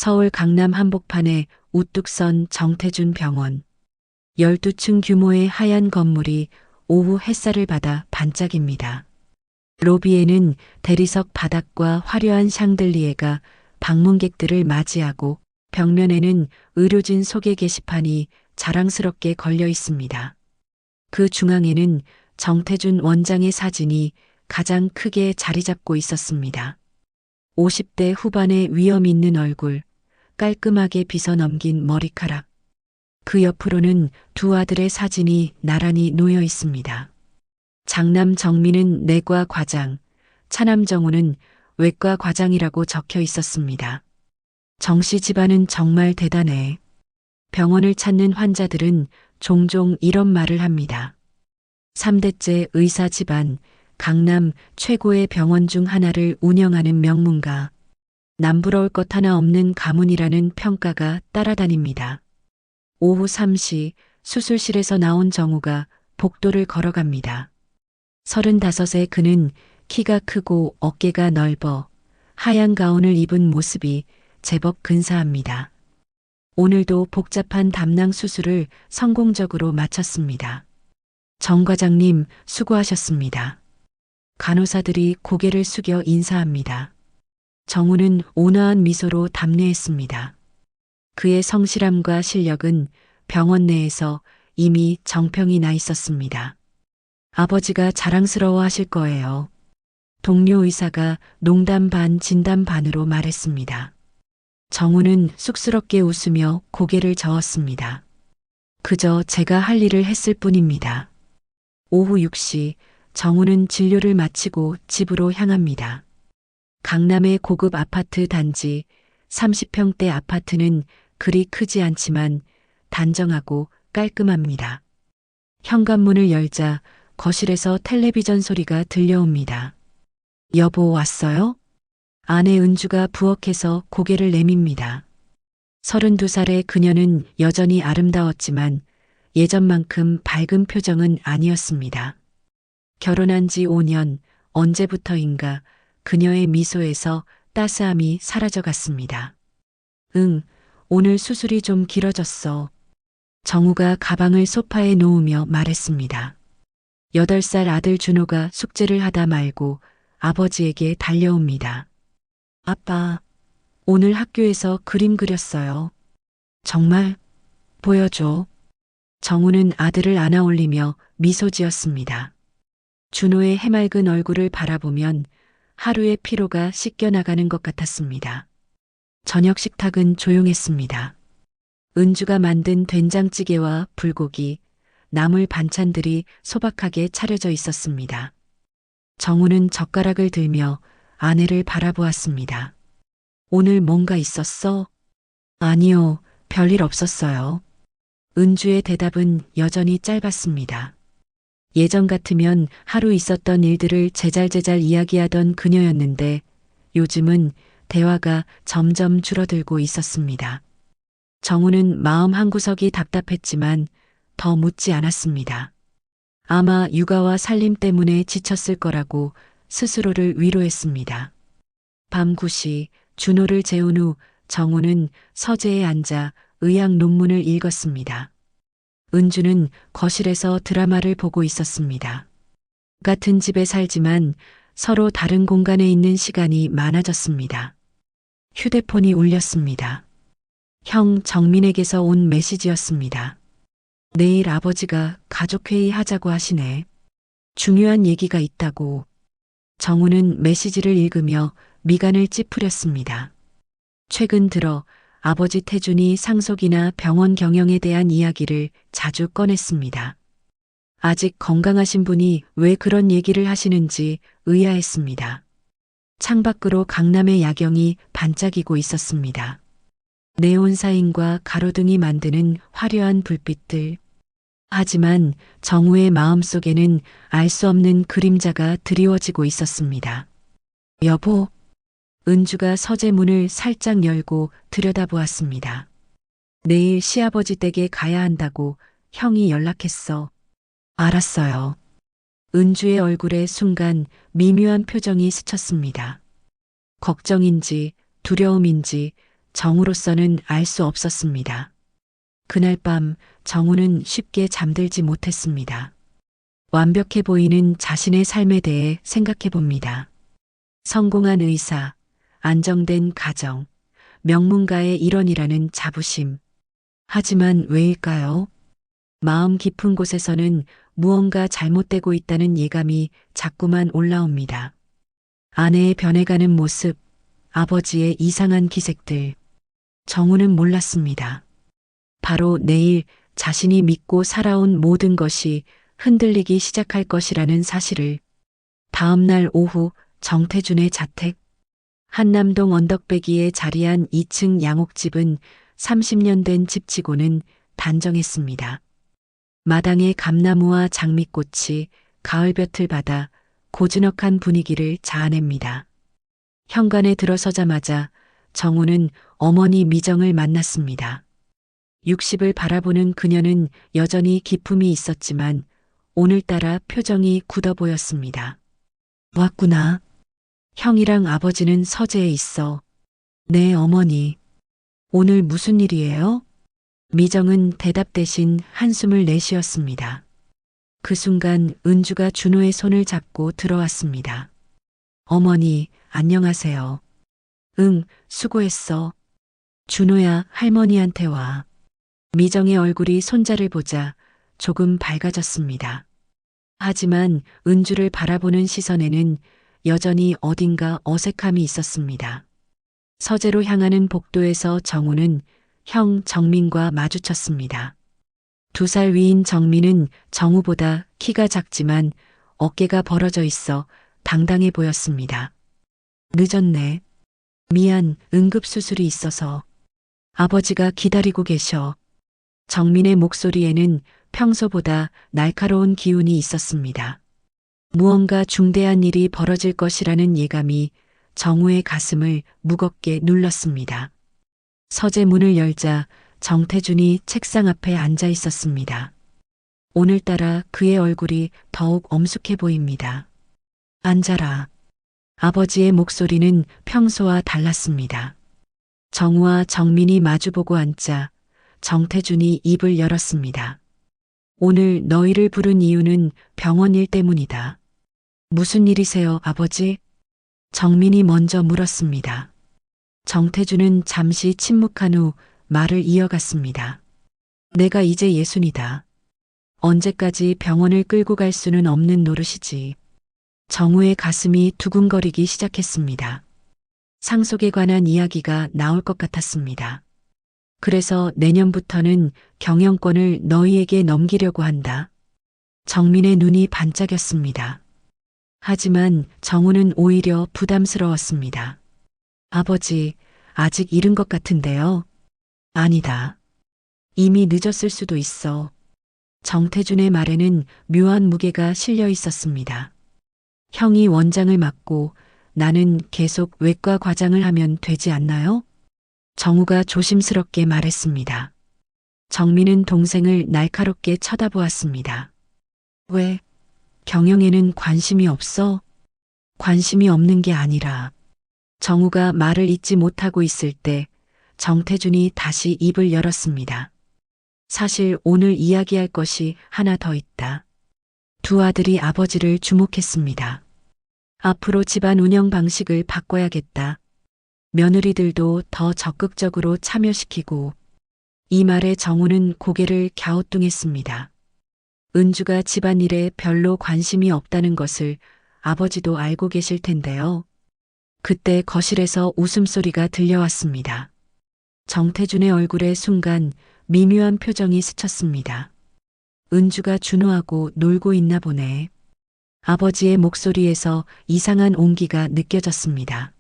서울 강남 한복판에 우뚝 선 정태준 병원. 12층 규모의 하얀 건물이 오후 햇살을 받아 반짝입니다. 로비에는 대리석 바닥과 화려한 샹들리에가 방문객들을 맞이하고 벽면에는 의료진 소개 게시판이 자랑스럽게 걸려 있습니다. 그 중앙에는 정태준 원장의 사진이 가장 크게 자리 잡고 있었습니다. 50대 후반의 위험 있는 얼굴, 깔끔하게 빗어 넘긴 머리카락. 그 옆으로는 두 아들의 사진이 나란히 놓여 있습니다. 장남 정민은 내과 과장, 차남 정우는 외과 과장이라고 적혀 있었습니다. 정씨 집안은 정말 대단해. 병원을 찾는 환자들은 종종 이런 말을 합니다. 3대째 의사 집안, 강남 최고의 병원 중 하나를 운영하는 명문가. 남부러울 것 하나 없는 가문이라는 평가가 따라다닙니다. 오후 3시 수술실에서 나온 정우가 복도를 걸어갑니다. 35의 그는 키가 크고 어깨가 넓어 하얀 가운을 입은 모습이 제법 근사합니다. 오늘도 복잡한 담낭 수술을 성공적으로 마쳤습니다. 정 과장님 수고하셨습니다. 간호사들이 고개를 숙여 인사합니다. 정우는 온화한 미소로 답례했습니다. 그의 성실함과 실력은 병원 내에서 이미 정평이 나 있었습니다. 아버지가 자랑스러워 하실 거예요. 동료 의사가 농담 반 진담 반으로 말했습니다. 정우는 쑥스럽게 웃으며 고개를 저었습니다. 그저 제가 할 일을 했을 뿐입니다. 오후 6시 정우는 진료를 마치고 집으로 향합니다. 강남의 고급 아파트 단지 30평대 아파트는 그리 크지 않지만 단정하고 깔끔합니다. 현관문을 열자 거실에서 텔레비전 소리가 들려옵니다. 여보 왔어요? 아내 은주가 부엌에서 고개를 내밉니다. 32살의 그녀는 여전히 아름다웠지만 예전만큼 밝은 표정은 아니었습니다. 결혼한 지 5년, 언제부터인가 그녀의 미소에서 따스함이 사라져갔습니다. 응, 오늘 수술이 좀 길어졌어. 정우가 가방을 소파에 놓으며 말했습니다. 8살 아들 준호가 숙제를 하다 말고 아버지에게 달려옵니다. 아빠, 오늘 학교에서 그림 그렸어요. 정말? 보여줘. 정우는 아들을 안아 올리며 미소 지었습니다. 준호의 해맑은 얼굴을 바라보면 하루의 피로가 씻겨나가는 것 같았습니다. 저녁 식탁은 조용했습니다. 은주가 만든 된장찌개와 불고기, 나물 반찬들이 소박하게 차려져 있었습니다. 정우는 젓가락을 들며 아내를 바라보았습니다. 오늘 뭔가 있었어? 아니요, 별일 없었어요. 은주의 대답은 여전히 짧았습니다. 예전 같으면 하루 있었던 일들을 제잘제잘 이야기하던 그녀였는데 요즘은 대화가 점점 줄어들고 있었습니다. 정우는 마음 한구석이 답답했지만 더 묻지 않았습니다. 아마 육아와 살림 때문에 지쳤을 거라고 스스로를 위로했습니다. 밤 9시 준호를 재운 후 정우는 서재에 앉아 의학 논문을 읽었습니다. 은주는 거실에서 드라마를 보고 있었습니다. 같은 집에 살지만 서로 다른 공간에 있는 시간이 많아졌습니다. 휴대폰이 울렸습니다. 형 정민에게서 온 메시지였습니다. 내일 아버지가 가족회의 하자고 하시네. 중요한 얘기가 있다고. 정우는 메시지를 읽으며 미간을 찌푸렸습니다. 최근 들어 아버지 태준이 상속이나 병원 경영에 대한 이야기를 자주 꺼냈습니다. 아직 건강하신 분이 왜 그런 얘기를 하시는지 의아했습니다. 창밖으로 강남의 야경이 반짝이고 있었습니다. 네온사인과 가로등이 만드는 화려한 불빛들. 하지만 정우의 마음속에는 알 수 없는 그림자가 드리워지고 있었습니다. 여보, 은주가 서재 문을 살짝 열고 들여다보았습니다. 내일 시아버지 댁에 가야 한다고 형이 연락했어. 알았어요. 은주의 얼굴에 순간 미묘한 표정이 스쳤습니다. 걱정인지 두려움인지 정우로서는 알 수 없었습니다. 그날 밤 정우는 쉽게 잠들지 못했습니다. 완벽해 보이는 자신의 삶에 대해 생각해 봅니다. 성공한 의사, 안정된 가정, 명문가의 일원이라는 자부심. 하지만 왜일까요? 마음 깊은 곳에서는 무언가 잘못되고 있다는 예감이 자꾸만 올라옵니다. 아내의 변해가는 모습, 아버지의 이상한 기색들. 정우는 몰랐습니다. 바로 내일 자신이 믿고 살아온 모든 것이 흔들리기 시작할 것이라는 사실을. 다음 날 오후 정태준의 자택. 한남동 언덕배기에 자리한 2층 양옥집은 30년 된 집치고는 단정했습니다. 마당에 감나무와 장미꽃이 가을볕을 받아 고즈넉한 분위기를 자아냅니다. 현관에 들어서자마자 정우는 어머니 미정을 만났습니다. 60을 바라보는 그녀는 여전히 기품이 있었지만 오늘따라 표정이 굳어 보였습니다. 왔구나. 형이랑 아버지는 서재에 있어. 네, 어머니. 오늘 무슨 일이에요? 미정은 대답 대신 한숨을 내쉬었습니다. 그 순간 은주가 준호의 손을 잡고 들어왔습니다. 어머니, 안녕하세요. 응, 수고했어. 준호야, 할머니한테 와. 미정의 얼굴이 손자를 보자 조금 밝아졌습니다. 하지만 은주를 바라보는 시선에는 여전히 어딘가 어색함이 있었습니다. 서재로 향하는 복도에서 정우는 형 정민과 마주쳤습니다. 2살 위인 정민은 정우보다 키가 작지만 어깨가 벌어져 있어 당당해 보였습니다. 늦었네. 미안, 응급수술이 있어서. 아버지가 기다리고 계셔. 정민의 목소리에는 평소보다 날카로운 기운이 있었습니다. 무언가 중대한 일이 벌어질 것이라는 예감이 정우의 가슴을 무겁게 눌렀습니다. 서재 문을 열자 정태준이 책상 앞에 앉아 있었습니다. 오늘따라 그의 얼굴이 더욱 엄숙해 보입니다. 앉아라. 아버지의 목소리는 평소와 달랐습니다. 정우와 정민이 마주보고 앉자 정태준이 입을 열었습니다. 오늘 너희를 부른 이유는 병원 일 때문이다. 무슨 일이세요, 아버지? 정민이 먼저 물었습니다. 정태준은 잠시 침묵한 후 말을 이어갔습니다. 내가 이제 예순이다. 언제까지 병원을 끌고 갈 수는 없는 노릇이지. 정우의 가슴이 두근거리기 시작했습니다. 상속에 관한 이야기가 나올 것 같았습니다. 그래서 내년부터는 경영권을 너희에게 넘기려고 한다. 정민의 눈이 반짝였습니다. 하지만 정우는 오히려 부담스러웠습니다. 아버지, 아직 이른 것 같은데요. 아니다. 이미 늦었을 수도 있어. 정태준의 말에는 묘한 무게가 실려 있었습니다. 형이 원장을 맡고 나는 계속 외과 과장을 하면 되지 않나요? 정우가 조심스럽게 말했습니다. 정민은 동생을 날카롭게 쳐다보았습니다. 왜? 경영에는 관심이 없어? 관심이 없는 게 아니라. 정우가 말을 잇지 못하고 있을 때 정태준이 다시 입을 열었습니다. 사실 오늘 이야기할 것이 하나 더 있다. 2 아들이 아버지를 주목했습니다. 앞으로 집안 운영 방식을 바꿔야겠다. 며느리들도 더 적극적으로 참여시키고. 이 말에 정우는 고개를 갸우뚱했습니다. 은주가 집안일에 별로 관심이 없다는 것을 아버지도 알고 계실 텐데요. 그때 거실에서 웃음소리가 들려왔습니다. 정태준의 얼굴에 순간 미묘한 표정이 스쳤습니다. 은주가 준호하고 놀고 있나 보네. 아버지의 목소리에서 이상한 온기가 느껴졌습니다.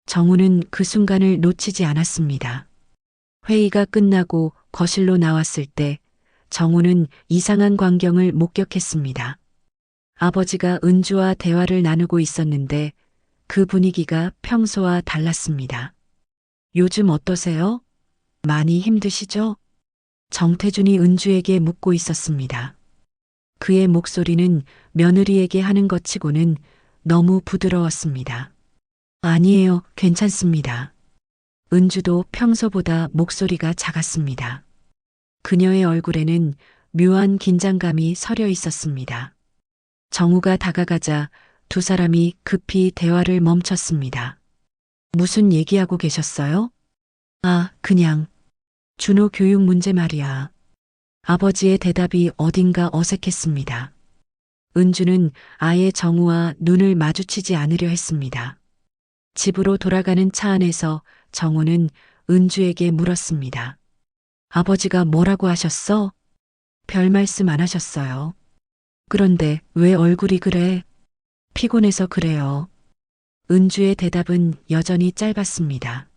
정우는 그 순간을 놓치지 않았습니다. 회의가 끝나고 거실로 나왔을 때 정우는 이상한 광경을 목격했습니다. 아버지가 은주와 대화를 나누고 있었는데 그 분위기가 평소와 달랐습니다. 요즘 어떠세요? 많이 힘드시죠? 정태준이 은주에게 묻고 있었습니다. 그의 목소리는 며느리에게 하는 것 치고는 너무 부드러웠습니다. 아니에요, 괜찮습니다. 은주도 평소보다 목소리가 작았습니다. 그녀의 얼굴에는 묘한 긴장감이 서려 있었습니다. 정우가 다가가자 두 사람이 급히 대화를 멈췄습니다. 무슨 얘기하고 계셨어요? 아, 그냥. 준호 교육 문제 말이야. 아버지의 대답이 어딘가 어색했습니다. 은주는 아예 정우와 눈을 마주치지 않으려 했습니다. 집으로 돌아가는 차 안에서 정우는 은주에게 물었습니다. 아버지가 뭐라고 하셨어? 별 말씀 안 하셨어요. 그런데 왜 얼굴이 그래? 피곤해서 그래요. 은주의 대답은 여전히 짧았습니다.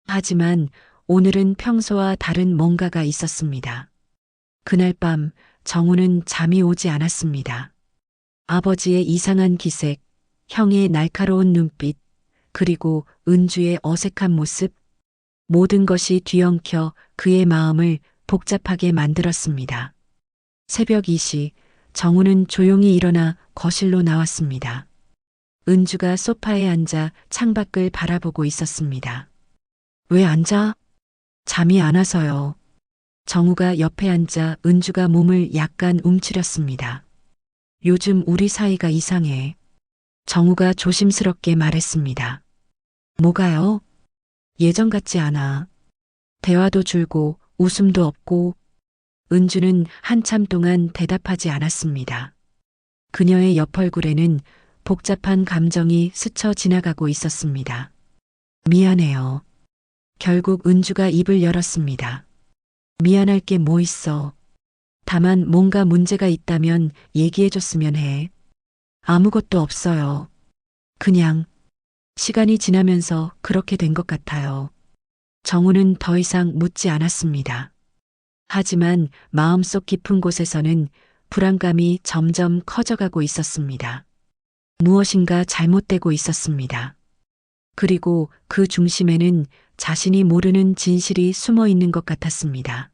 하지만 오늘은 평소와 다른 뭔가가 있었습니다. 그날 밤 정우는 잠이 오지 않았습니다. 아버지의 이상한 기색, 형의 날카로운 눈빛, 그리고 은주의 어색한 모습, 모든 것이 뒤엉켜 그의 마음을 복잡하게 만들었습니다. 새벽 2시 정우는 조용히 일어나 거실로 나왔습니다. 은주가 소파에 앉아 창밖을 바라보고 있었습니다. 왜 앉아? 잠이 안 와서요. 정우가 옆에 앉아 은주가 몸을 약간 움츠렸습니다. 요즘 우리 사이가 이상해. 정우가 조심스럽게 말했습니다. 뭐가요? 예전 같지 않아. 대화도 줄고 웃음도 없고. 은주는 한참 동안 대답하지 않았습니다. 그녀의 옆 얼굴에는 복잡한 감정이 스쳐 지나가고 있었습니다. 미안해요. 결국 은주가 입을 열었습니다. 미안할 게 뭐 있어. 다만 뭔가 문제가 있다면 얘기해줬으면 해. 아무것도 없어요. 그냥 시간이 지나면서 그렇게 된 것 같아요. 정우는 더 이상 묻지 않았습니다. 하지만 마음속 깊은 곳에서는 불안감이 점점 커져가고 있었습니다. 무엇인가 잘못되고 있었습니다. 그리고 그 중심에는 자신이 모르는 진실이 숨어 있는 것 같았습니다.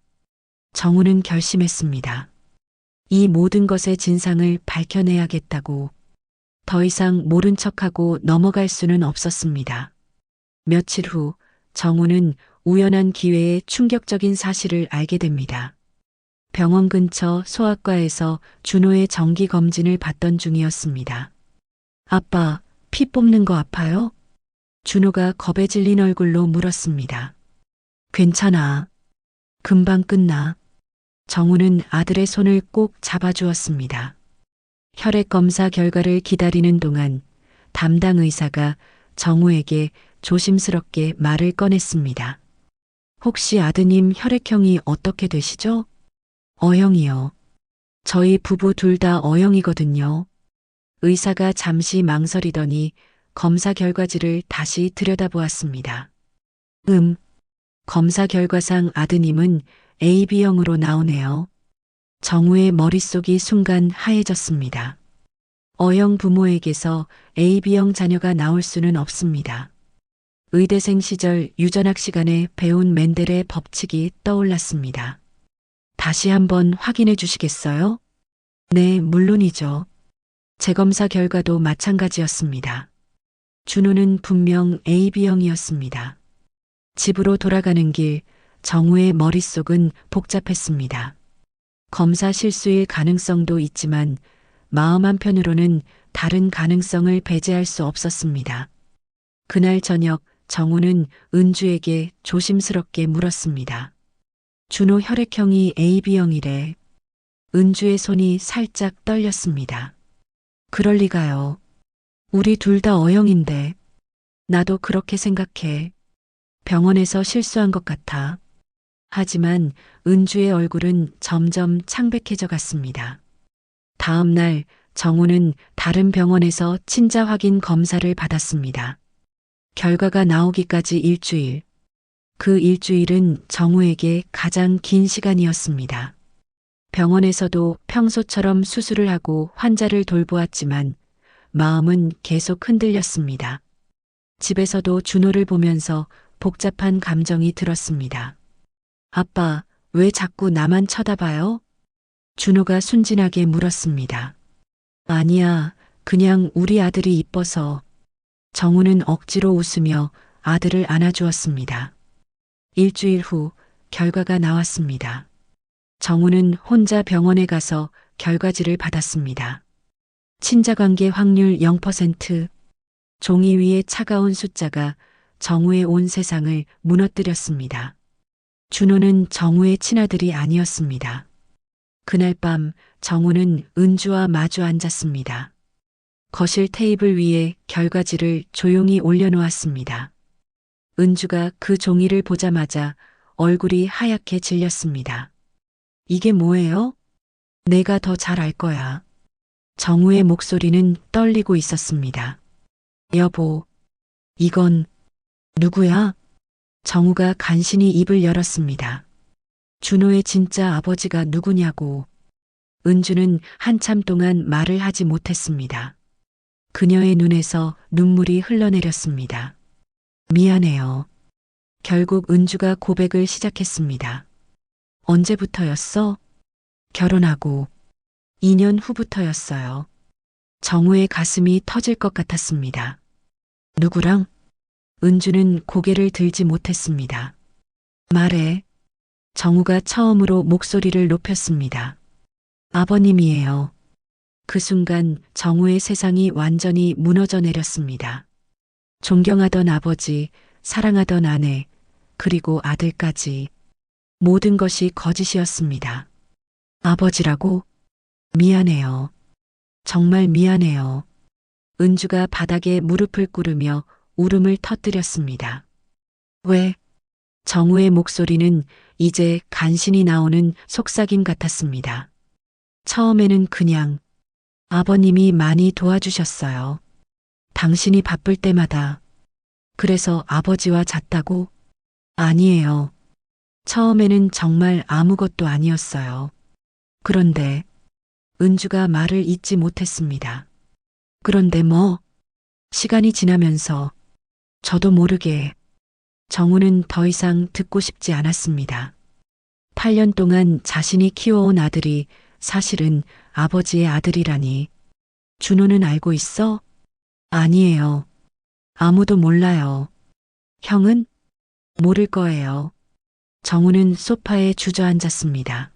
정우는 결심했습니다. 이 모든 것의 진상을 밝혀내야겠다고. 더 이상 모른 척하고 넘어갈 수는 없었습니다. 며칠 후 정우는 우연한 기회에 충격적인 사실을 알게 됩니다. 병원 근처 소아과에서 준호의 정기 검진을 받던 중이었습니다. 아빠, 피 뽑는 거 아파요? 준호가 겁에 질린 얼굴로 물었습니다. 괜찮아. 금방 끝나. 정우는 아들의 손을 꼭 잡아주었습니다. 혈액 검사 결과를 기다리는 동안 담당 의사가 정우에게 조심스럽게 말을 꺼냈습니다. 혹시 아드님 혈액형이 어떻게 되시죠? O형이요. 저희 부부 둘 다 O형이거든요. 의사가 잠시 망설이더니 검사 결과지를 다시 들여다보았습니다. 검사 결과상 아드님은 AB형으로 나오네요. 정우의 머릿속이 순간 하얘졌습니다. O형 부모에게서 AB형 자녀가 나올 수는 없습니다. 의대생 시절 유전학 시간에 배운 멘델의 법칙이 떠올랐습니다. 다시 한번 확인해 주시겠어요? 네, 물론이죠. 재검사 결과도 마찬가지였습니다. 준호는 분명 AB형이었습니다. 집으로 돌아가는 길 정우의 머릿속은 복잡했습니다. 검사 실수일 가능성도 있지만 마음 한편으로는 다른 가능성을 배제할 수 없었습니다. 그날 저녁 정우는 은주에게 조심스럽게 물었습니다. 준호 혈액형이 AB형이래. 은주의 손이 살짝 떨렸습니다. 그럴 리가요. 우리 둘 다 O형인데. 나도 그렇게 생각해. 병원에서 실수한 것 같아. 하지만 은주의 얼굴은 점점 창백해져 갔습니다. 다음 날 정우는 다른 병원에서 친자 확인 검사를 받았습니다. 결과가 나오기까지 일주일. 그 일주일은 정우에게 가장 긴 시간이었습니다. 병원에서도 평소처럼 수술을 하고 환자를 돌보았지만 마음은 계속 흔들렸습니다. 집에서도 준호를 보면서 복잡한 감정이 들었습니다. 아빠, 왜 자꾸 나만 쳐다봐요? 준호가 순진하게 물었습니다. 아니야, 그냥 우리 아들이 이뻐서. 정우는 억지로 웃으며 아들을 안아주었습니다. 일주일 후 결과가 나왔습니다. 정우는 혼자 병원에 가서 결과지를 받았습니다. 친자관계 확률 0%. 종이 위에 차가운 숫자가 정우의 온 세상을 무너뜨렸습니다. 준호는 정우의 친아들이 아니었습니다. 그날 밤 정우는 은주와 마주 앉았습니다. 거실 테이블 위에 결과지를 조용히 올려놓았습니다. 은주가 그 종이를 보자마자 얼굴이 하얗게 질렸습니다. 이게 뭐예요? 내가 더 잘 알 거야. 정우의 목소리는 떨리고 있었습니다. 여보, 이건 누구야? 정우가 간신히 입을 열었습니다. 준호의 진짜 아버지가 누구냐고. 은주는 한참 동안 말을 하지 못했습니다. 그녀의 눈에서 눈물이 흘러내렸습니다. 미안해요. 결국 은주가 고백을 시작했습니다. 언제부터였어? 결혼하고 2년 후부터였어요. 정우의 가슴이 터질 것 같았습니다. 누구랑? 은주는 고개를 들지 못했습니다. 말해. 정우가 처음으로 목소리를 높였습니다. 아버님이에요. 그 순간 정우의 세상이 완전히 무너져 내렸습니다. 존경하던 아버지, 사랑하던 아내, 그리고 아들까지 모든 것이 거짓이었습니다. 아버지라고? 미안해요. 정말 미안해요. 은주가 바닥에 무릎을 꿇으며 울음을 터뜨렸습니다. 왜? 정우의 목소리는 이제 간신히 나오는 속삭임 같았습니다. 처음에는 그냥 아버님이 많이 도와주셨어요. 당신이 바쁠 때마다. 그래서 아버지와 잤다고? 아니에요. 처음에는 정말 아무것도 아니었어요. 그런데 은주가 말을 잇지 못했습니다. 그런데 뭐? 시간이 지나면서 저도 모르게 정우는 더 이상 듣고 싶지 않았습니다. 8년 동안 자신이 키워온 아들이 사실은 아버지의 아들이라니. 준호는 알고 있어? 아니에요. 아무도 몰라요. 형은? 모를 거예요. 정우는 소파에 주저앉았습니다.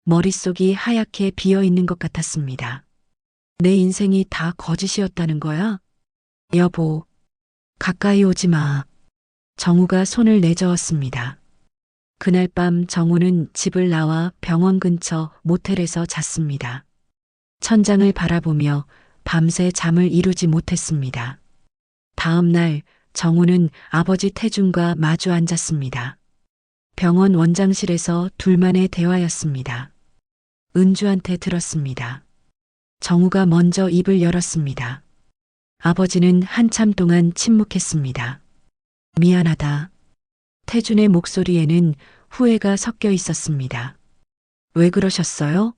머릿속이 하얗게 비어 있는 것 같았습니다. 내 인생이 다 거짓이었다는 거야? 여보, 가까이 오지 마. 정우가 손을 내저었습니다. 그날 밤 정우는 집을 나와 병원 근처 모텔에서 잤습니다. 천장을 바라보며 밤새 잠을 이루지 못했습니다. 다음 날 정우는 아버지 태준과 마주 앉았습니다. 병원 원장실에서 둘만의 대화였습니다. 은주한테 들었습니다. 정우가 먼저 입을 열었습니다. 아버지는 한참 동안 침묵했습니다. 미안하다. 태준의 목소리에는 후회가 섞여 있었습니다. 왜 그러셨어요?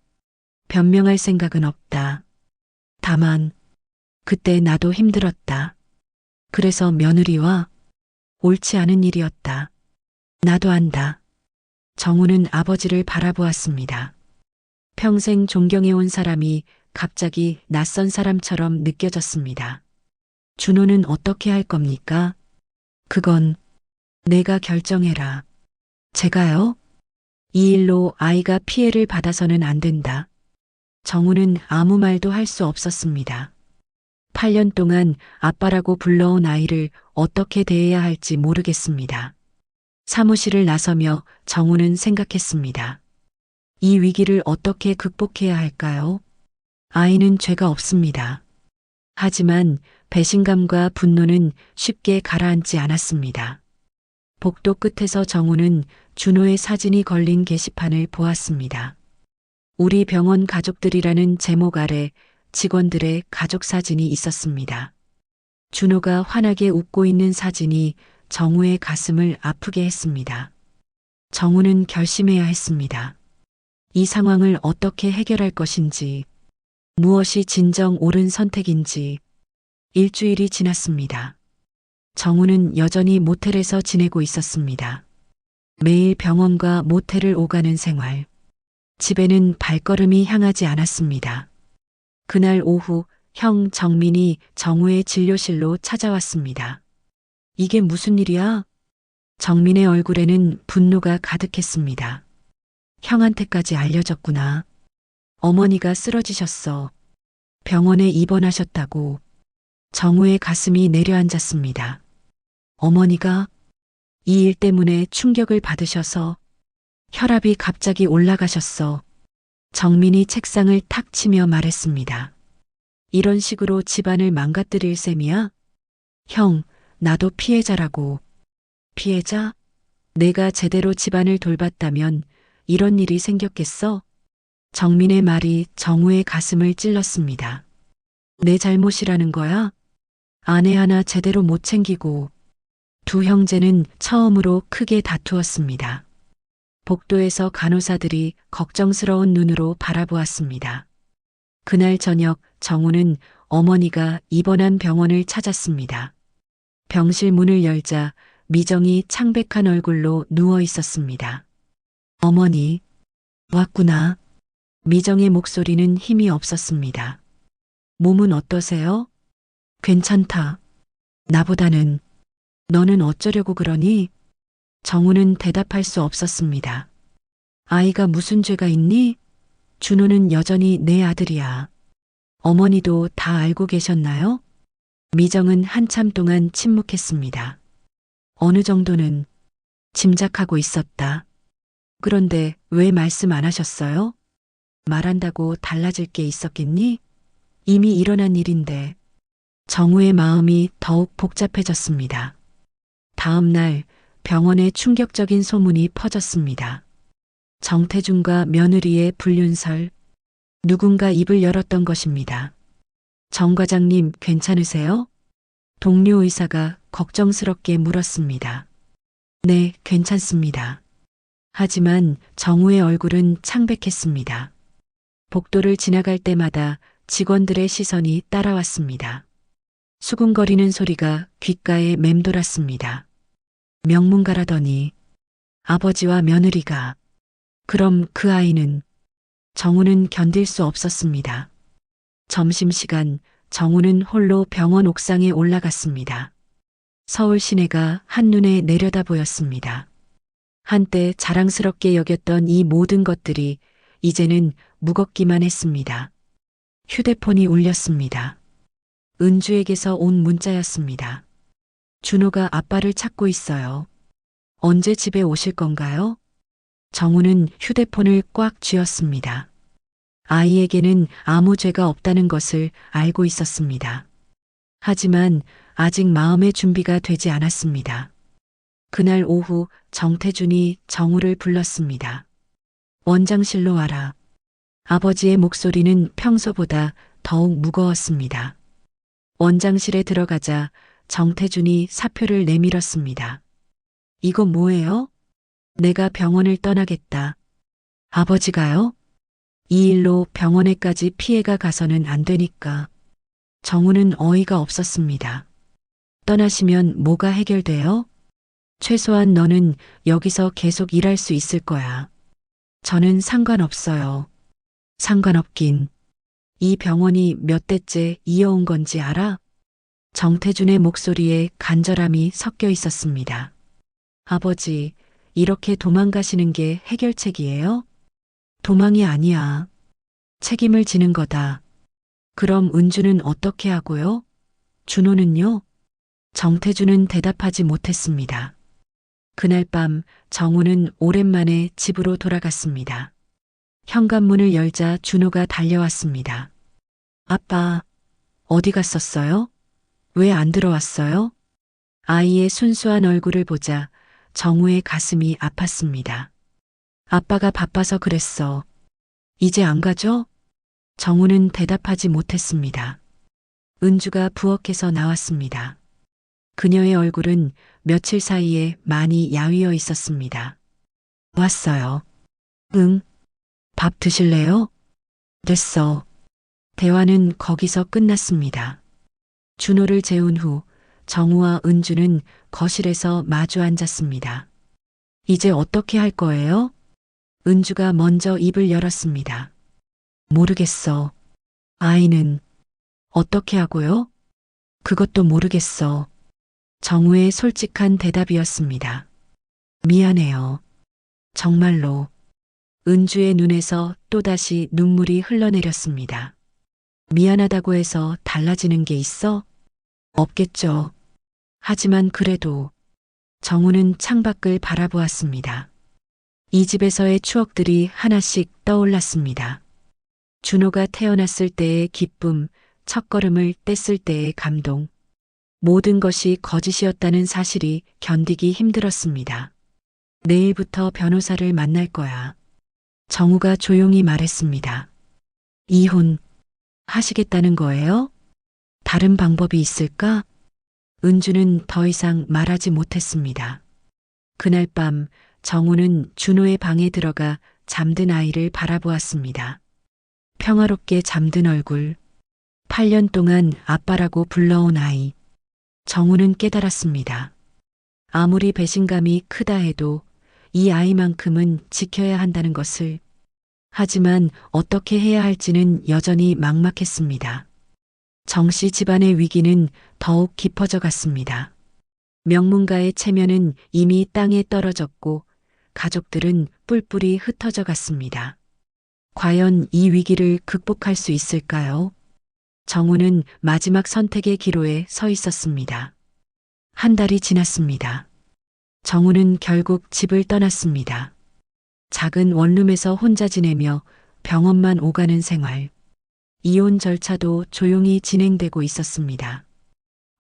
변명할 생각은 없다. 다만 그때 나도 힘들었다. 그래서 며느리와 옳지 않은 일이었다. 나도 안다. 정우는 아버지를 바라보았습니다. 평생 존경해온 사람이 갑자기 낯선 사람처럼 느껴졌습니다. 준호는 어떻게 할 겁니까? 그건 내가 결정해라. 제가요? 이 일로 아이가 피해를 받아서는 안 된다. 정우는 아무 말도 할 수 없었습니다. 8년 동안 아빠라고 불러온 아이를 어떻게 대해야 할지 모르겠습니다. 사무실을 나서며 정우는 생각했습니다. 이 위기를 어떻게 극복해야 할까요? 아이는 죄가 없습니다. 하지만 배신감과 분노는 쉽게 가라앉지 않았습니다. 복도 끝에서 정우는 준호의 사진이 걸린 게시판을 보았습니다. 우리 병원 가족들이라는 제목 아래 직원들의 가족 사진이 있었습니다. 준호가 환하게 웃고 있는 사진이 정우의 가슴을 아프게 했습니다. 정우는 결심해야 했습니다. 이 상황을 어떻게 해결할 것인지, 무엇이 진정 옳은 선택인지. 일주일이 지났습니다. 정우는 여전히 모텔에서 지내고 있었습니다. 매일 병원과 모텔을 오가는 생활. 집에는 발걸음이 향하지 않았습니다. 그날 오후 형 정민이 정우의 진료실로 찾아왔습니다. 이게 무슨 일이야? 정민의 얼굴에는 분노가 가득했습니다. 형한테까지 알려졌구나. 어머니가 쓰러지셨어. 병원에 입원하셨다고. 정우의 가슴이 내려앉았습니다. 어머니가 이 일 때문에 충격을 받으셔서 혈압이 갑자기 올라가셨어. 정민이 책상을 탁 치며 말했습니다. 이런 식으로 집안을 망가뜨릴 셈이야? 형, 나도 피해자라고. 피해자? 내가 제대로 집안을 돌봤다면 이런 일이 생겼겠어? 정민의 말이 정우의 가슴을 찔렀습니다. 내 잘못이라는 거야? 아내 하나 제대로 못 챙기고. 두 형제는 처음으로 크게 다투었습니다. 복도에서 간호사들이 걱정스러운 눈으로 바라보았습니다. 그날 저녁 정우는 어머니가 입원한 병원을 찾았습니다. 병실 문을 열자 미정이 창백한 얼굴로 누워 있었습니다. 어머니, 왔구나. 미정의 목소리는 힘이 없었습니다. 몸은 어떠세요? 괜찮다. 나보다는. 너는 어쩌려고 그러니? 정우는 대답할 수 없었습니다. 아이가 무슨 죄가 있니? 준호는 여전히 내 아들이야. 어머니도 다 알고 계셨나요? 미정은 한참 동안 침묵했습니다. 어느 정도는 짐작하고 있었다. 그런데 왜 말씀 안 하셨어요? 말한다고 달라질 게 있었겠니? 이미 일어난 일인데. 정우의 마음이 더욱 복잡해졌습니다. 다음 날 병원에 충격적인 소문이 퍼졌습니다. 정태준과 며느리의 불륜설. 누군가 입을 열었던 것입니다. 정 과장님 괜찮으세요? 동료 의사가 걱정스럽게 물었습니다. 네, 괜찮습니다. 하지만 정우의 얼굴은 창백했습니다. 복도를 지나갈 때마다 직원들의 시선이 따라왔습니다. 수군거리는 소리가 귓가에 맴돌았습니다. 명문가라더니 아버지와 며느리가. 그럼 그 아이는? 정우는 견딜 수 없었습니다. 점심시간 정우는 홀로 병원 옥상에 올라갔습니다. 서울 시내가 한눈에 내려다 보였습니다. 한때 자랑스럽게 여겼던 이 모든 것들이 이제는 무겁기만 했습니다. 휴대폰이 울렸습니다. 은주에게서 온 문자였습니다. 준호가 아빠를 찾고 있어요. 언제 집에 오실 건가요? 정우는 휴대폰을 꽉 쥐었습니다. 아이에게는 아무 죄가 없다는 것을 알고 있었습니다. 하지만 아직 마음의 준비가 되지 않았습니다. 그날 오후 정태준이 정우를 불렀습니다. 원장실로 와라. 아버지의 목소리는 평소보다 더욱 무거웠습니다. 원장실에 들어가자 정태준이 사표를 내밀었습니다. 이거 뭐예요? 내가 병원을 떠나겠다. 아버지가요? 이 일로 병원에까지 피해가 가서는 안 되니까. 정우는 어이가 없었습니다. 떠나시면 뭐가 해결돼요? 최소한 너는 여기서 계속 일할 수 있을 거야. 저는 상관없어요. 상관없긴. 이 병원이 몇 대째 이어온 건지 알아? 정태준의 목소리에 간절함이 섞여 있었습니다. 아버지, 이렇게 도망가시는 게 해결책이에요? 도망이 아니야. 책임을 지는 거다. 그럼 은주는 어떻게 하고요? 준호는요? 정태준은 대답하지 못했습니다. 그날 밤 정우는 오랜만에 집으로 돌아갔습니다. 현관문을 열자 준호가 달려왔습니다. 아빠, 어디 갔었어요? 왜 안 들어왔어요? 아이의 순수한 얼굴을 보자 정우의 가슴이 아팠습니다. 아빠가 바빠서 그랬어. 이제 안 가죠? 정우는 대답하지 못했습니다. 은주가 부엌에서 나왔습니다. 그녀의 얼굴은 며칠 사이에 많이 야위어 있었습니다. 왔어요. 응. 밥 드실래요? 됐어. 대화는 거기서 끝났습니다. 준호를 재운 후 정우와 은주는 거실에서 마주 앉았습니다. 이제 어떻게 할 거예요? 은주가 먼저 입을 열었습니다. 모르겠어. 아이는 어떻게 하고요? 그것도 모르겠어. 정우의 솔직한 대답이었습니다. 미안해요. 정말로. 은주의 눈에서 또다시 눈물이 흘러내렸습니다. 미안하다고 해서 달라지는 게 있어? 없겠죠. 하지만 그래도 정우는 창밖을 바라보았습니다. 이 집에서의 추억들이 하나씩 떠올랐습니다. 준호가 태어났을 때의 기쁨, 첫걸음을 뗐을 때의 감동. 모든 것이 거짓이었다는 사실이 견디기 힘들었습니다. 내일부터 변호사를 만날 거야. 정우가 조용히 말했습니다. 이혼 하시겠다는 거예요? 다른 방법이 있을까? 은주는 더 이상 말하지 못했습니다. 그날 밤 정우는 준호의 방에 들어가 잠든 아이를 바라보았습니다. 평화롭게 잠든 얼굴, 8년 동안 아빠라고 불러온 아이. 정우는 깨달았습니다. 아무리 배신감이 크다 해도 이 아이만큼은 지켜야 한다는 것을. 하지만 어떻게 해야 할지는 여전히 막막했습니다. 정씨 집안의 위기는 더욱 깊어져 갔습니다. 명문가의 체면은 이미 땅에 떨어졌고 가족들은 뿔뿔이 흩어져 갔습니다. 과연 이 위기를 극복할 수 있을까요? 정우는 마지막 선택의 기로에 서 있었습니다. 한 달이 지났습니다. 정우는 결국 집을 떠났습니다. 작은 원룸에서 혼자 지내며 병원만 오가는 생활. 이혼 절차도 조용히 진행되고 있었습니다.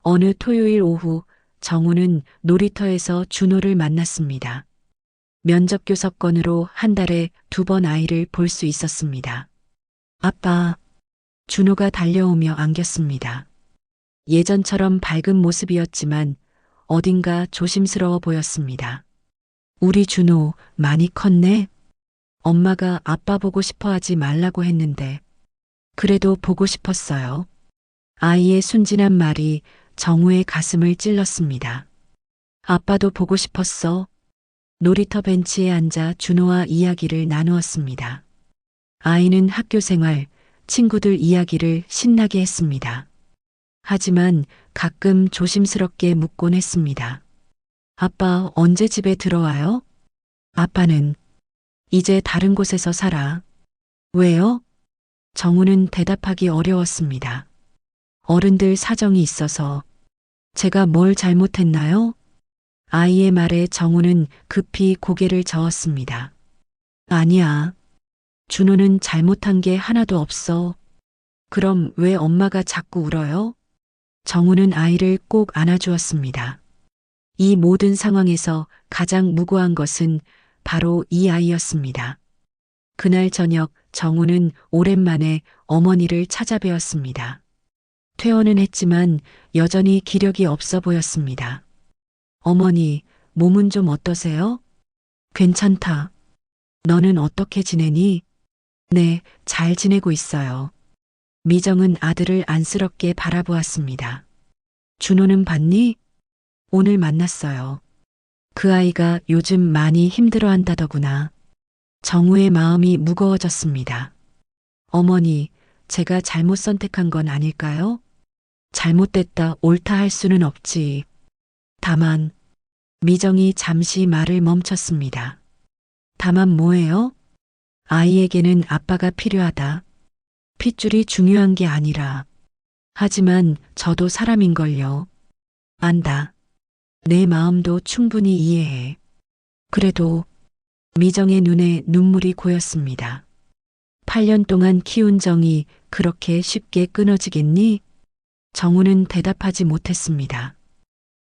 어느 토요일 오후 정우는 놀이터에서 준호를 만났습니다. 면접 교섭건으로 한 달에 2번 아이를 볼 수 있었습니다. 아빠, 준호가 달려오며 안겼습니다. 예전처럼 밝은 모습이었지만 어딘가 조심스러워 보였습니다. 우리 준호 많이 컸네? 엄마가 아빠 보고 싶어 하지 말라고 했는데 그래도 보고 싶었어요. 아이의 순진한 말이 정우의 가슴을 찔렀습니다. 아빠도 보고 싶었어. 놀이터 벤치에 앉아 준호와 이야기를 나누었습니다. 아이는 학교 생활, 친구들 이야기를 신나게 했습니다. 하지만 가끔 조심스럽게 묻곤 했습니다. 아빠 언제 집에 들어와요? 아빠는 이제 다른 곳에서 살아. 왜요? 정우는 대답하기 어려웠습니다. 어른들 사정이 있어서. 제가 뭘 잘못했나요? 아이의 말에 정우는 급히 고개를 저었습니다. 아니야. 준호는 잘못한 게 하나도 없어. 그럼 왜 엄마가 자꾸 울어요? 정우는 아이를 꼭 안아주었습니다. 이 모든 상황에서 가장 무고한 것은 바로 이 아이였습니다. 그날 저녁 정우는 오랜만에 어머니를 찾아뵈었습니다. 퇴원은 했지만 여전히 기력이 없어 보였습니다. 어머니, 몸은 좀 어떠세요? 괜찮다. 너는 어떻게 지내니? 네, 잘 지내고 있어요. 미정은 아들을 안쓰럽게 바라보았습니다. 준호는 봤니? 오늘 만났어요. 그 아이가 요즘 많이 힘들어한다더구나. 정우의 마음이 무거워졌습니다. 어머니, 제가 잘못 선택한 건 아닐까요? 잘못됐다 옳다 할 수는 없지. 다만, 미정이 잠시 말을 멈췄습니다. 다만 뭐예요? 아이에게는 아빠가 필요하다. 핏줄이 중요한 게 아니라. 하지만 저도 사람인걸요. 안다. 내 마음도 충분히 이해해. 그래도 미정의 눈에 눈물이 고였습니다. 8년 동안 키운 정이 그렇게 쉽게 끊어지겠니? 정우는 대답하지 못했습니다.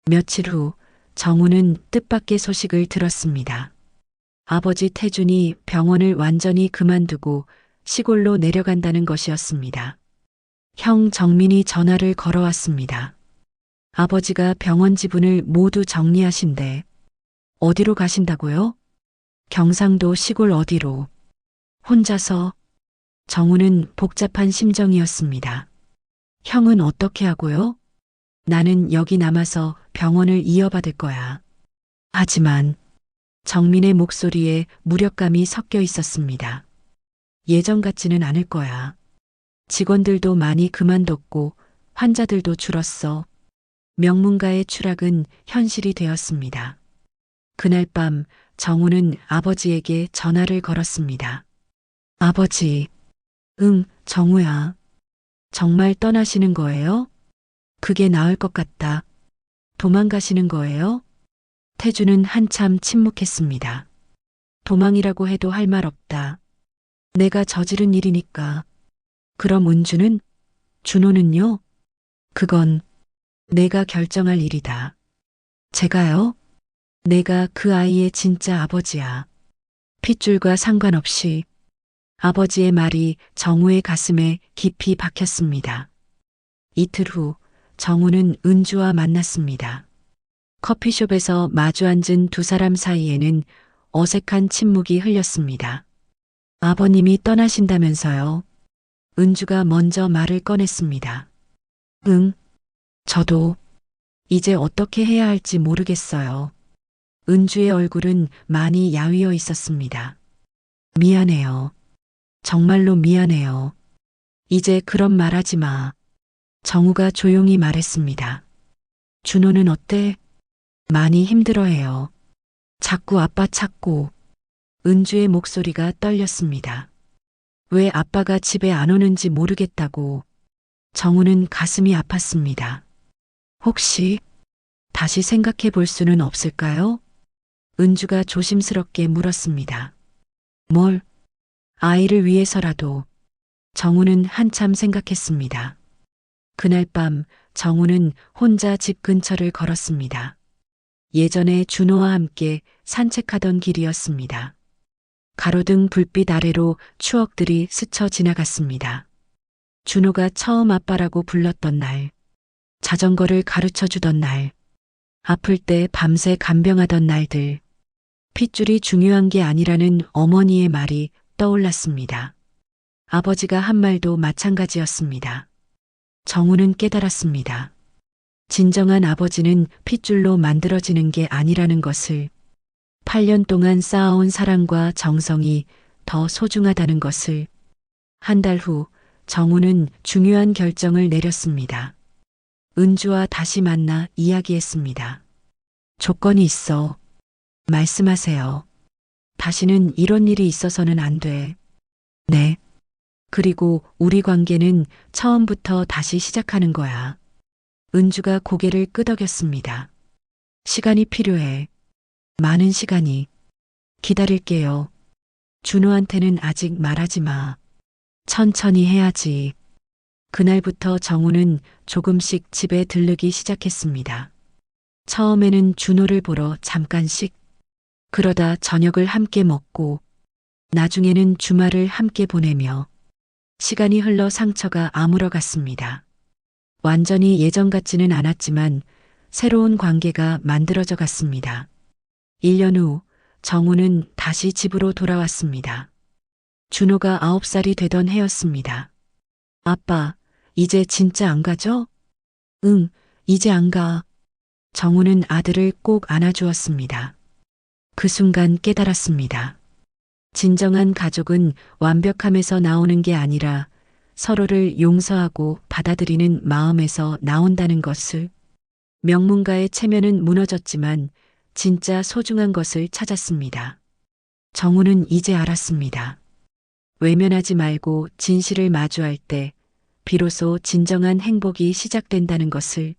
며칠 후 정우는 뜻밖의 소식을 들었습니다. 아버지 태준이 병원을 완전히 그만두고 시골로 내려간다는 것이었습니다. 형 정민이 전화를 걸어왔습니다. 아버지가 병원 지분을 모두 정리하신대. 어디로 가신다고요? 경상도 시골 어디로? 혼자서. 정우는 복잡한 심정이었습니다. 형은 어떻게 하고요? 나는 여기 남아서 병원을 이어받을 거야. 하지만 정민의 목소리에 무력감이 섞여 있었습니다. 예전 같지는 않을 거야. 직원들도 많이 그만뒀고 환자들도 줄었어. 명문가의 추락은 현실이 되었습니다. 그날 밤 정우는 아버지에게 전화를 걸었습니다. 아버지, 응, 정우야. 정말 떠나시는 거예요? 그게 나을 것 같다. 도망가시는 거예요? 태주는 한참 침묵했습니다. 도망이라고 해도 할 말 없다. 내가 저지른 일이니까. 그럼 은주는? 준호는요? 그건 내가 결정할 일이다. 제가요? 내가 그 아이의 진짜 아버지야. 핏줄과 상관없이 아버지의 말이 정우의 가슴에 깊이 박혔습니다. 이틀 후 정우는 은주와 만났습니다. 커피숍에서 마주 앉은 두 사람 사이에는 어색한 침묵이 흘렸습니다. 아버님이 떠나신다면서요. 은주가 먼저 말을 꺼냈습니다. 응, 저도 이제 어떻게 해야 할지 모르겠어요. 은주의 얼굴은 많이 야위어 있었습니다. 미안해요. 정말로 미안해요. 이제 그런 말 하지 마. 정우가 조용히 말했습니다. 준호는 어때? 많이 힘들어해요. 자꾸 아빠 찾고. 은주의 목소리가 떨렸습니다. 왜 아빠가 집에 안 오는지 모르겠다고. 정우는 가슴이 아팠습니다. 혹시 다시 생각해 볼 수는 없을까요? 은주가 조심스럽게 물었습니다. 뭘? 아이를 위해서라도. 정우는 한참 생각했습니다. 그날 밤 정우는 혼자 집 근처를 걸었습니다. 예전에 준호와 함께 산책하던 길이었습니다. 가로등 불빛 아래로 추억들이 스쳐 지나갔습니다. 준호가 처음 아빠라고 불렀던 날, 자전거를 가르쳐 주던 날, 아플 때 밤새 간병하던 날들, 핏줄이 중요한 게 아니라는 어머니의 말이 떠올랐습니다. 아버지가 한 말도 마찬가지였습니다. 정우는 깨달았습니다. 진정한 아버지는 핏줄로 만들어지는 게 아니라는 것을, 8년 동안 쌓아온 사랑과 정성이 더 소중하다는 것을. 한 달 후 정우는 중요한 결정을 내렸습니다. 은주와 다시 만나 이야기했습니다. 조건이 있어. 말씀하세요. 다시는 이런 일이 있어서는 안 돼. 네. 그리고 우리 관계는 처음부터 다시 시작하는 거야. 은주가 고개를 끄덕였습니다. 시간이 필요해. 많은 시간이. 기다릴게요. 준호한테는 아직 말하지 마. 천천히 해야지. 그날부터 정우는 조금씩 집에 들르기 시작했습니다. 처음에는 준호를 보러 잠깐씩. 그러다 저녁을 함께 먹고, 나중에는 주말을 함께 보내며, 시간이 흘러 상처가 아물어갔습니다. 완전히 예전 같지는 않았지만 새로운 관계가 만들어져 갔습니다. 1년 후 정우는 다시 집으로 돌아왔습니다. 준호가 9살이 되던 해였습니다. 아빠, 이제 진짜 안 가죠? 응, 이제 안 가. 정우는 아들을 꼭 안아주었습니다. 그 순간 깨달았습니다. 진정한 가족은 완벽함에서 나오는 게 아니라 서로를 용서하고 받아들이는 마음에서 나온다는 것을. 명문가의 체면은 무너졌지만 진짜 소중한 것을 찾았습니다. 정우는 이제 알았습니다. 외면하지 말고 진실을 마주할 때 비로소 진정한 행복이 시작된다는 것을.